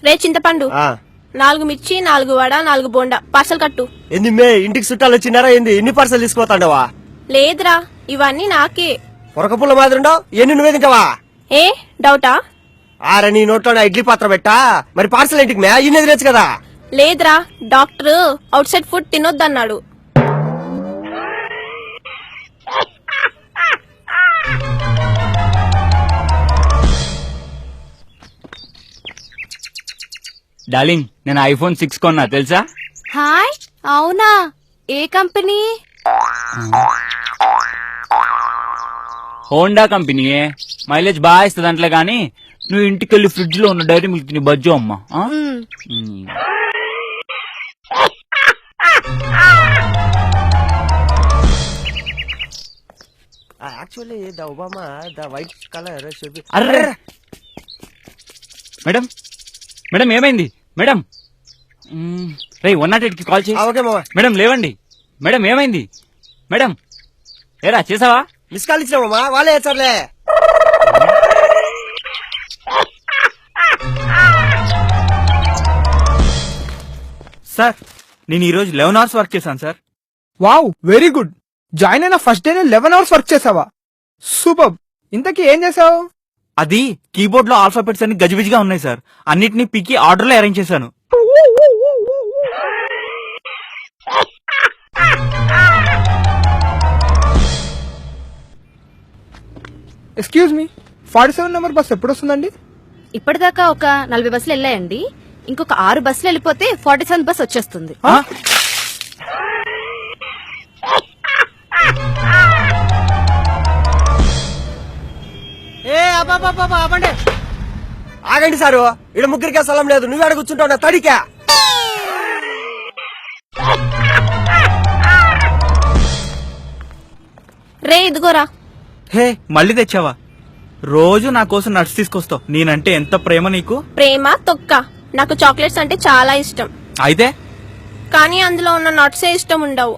రే చింతపండు 4 మిర్చి 4 వడ 4 బోండా పార్సల్ కట్టు. ఏంది మే ఇంటికి చుట్టాలు వచ్చినారా ఏంది? ఎన్ని పార్సల్ తీసుకుపోతాండవా? లేదురా ఇవన్నీ నాకే. పొరకపుల్ల మాదిరి ఉండవు, ఎన్ని నువ్వే తింటావా? ఏ డౌటా? ఆరా నీ నోట్లో నా ఇడ్లీ పాత్ర పెట్టా, మరి పార్సల్ ఇంటికి మే ఇన్ని ఎదిరేచ్చు కదా. లేదురా డాక్టర్ అవుట్ సైడ్ ఫుడ్ తినొద్దన్నాడు. డార్లింగ్ నేను ఐఫోన్ 6 కొన్నా తెలుసా? హాయ్ అవునా, ఏ కంపెనీ? Honda company. మైలేజ్ బాగా ఇస్తుంది అంటలే గానీ నువ్వు ఇంటికెళ్ళి ఫ్రిడ్జ్ లో ఉన్న డైరీ మిల్క్ తిని బజ్జో అమ్మా. Actually the Obama the white colour. Array madam madam ఏమైంది మేడం? రే 108 కి కాల్ చేయి. ఓకే మామా. మేడం లేవండి. మేడం ఏమైంది మేడం? ఏరా చేసావా? మిస్ కాల్ ఇచ్చినామమ్మా, వాళ్ళే వేస్తారులే. సార్ నేను ఈ రోజు 11 hours వర్క్ చేశాను sir. Wow very good. Join అయిన ఫస్ట్ డే 11 hours వర్క్ చేసావా? సూపర్. ఇంతకీ ఏం చేసావు? అది కీబోర్డ్ లో ఆల్ఫాబెట్స్ అన్ని గజిబిజిగా ఉన్నాయి సార్. అన్నిటినీ పీకి ఆర్డర్ లో అరేంజ్ చేశాను. ఎక్స్క్యూజ్ మీ, 47 నెంబర్ బస్ ఎప్పుడు వస్తుందండి? ఇప్పటిదాకా ఒక 40 బస్సులు వెళ్ళాయండి. ఇంకొక 6 బస్సులు వెళ్ళిపోతే 47 బస్ వచ్చేస్తుంది. ఆగండి సారు, ఇక్కడ ముగ్గురికే స్థలం లేదు, నువ్వు ఆడ కూర్చుంటావు నా తడికా. రే ఇదిగోరా. హే మళ్ళీ తెచ్చావా? రోజు నా కోసం నట్స్ తీసుకొస్తావు. నేనంటే ఎంత ప్రేమ నీకు. ప్రేమ తొక్క. నాకు చాక్లెట్స్ అంటే చాలా ఇష్టం, అయితే కానీ అందులో ఉన్న నట్సే ఇష్టం ఉండవు.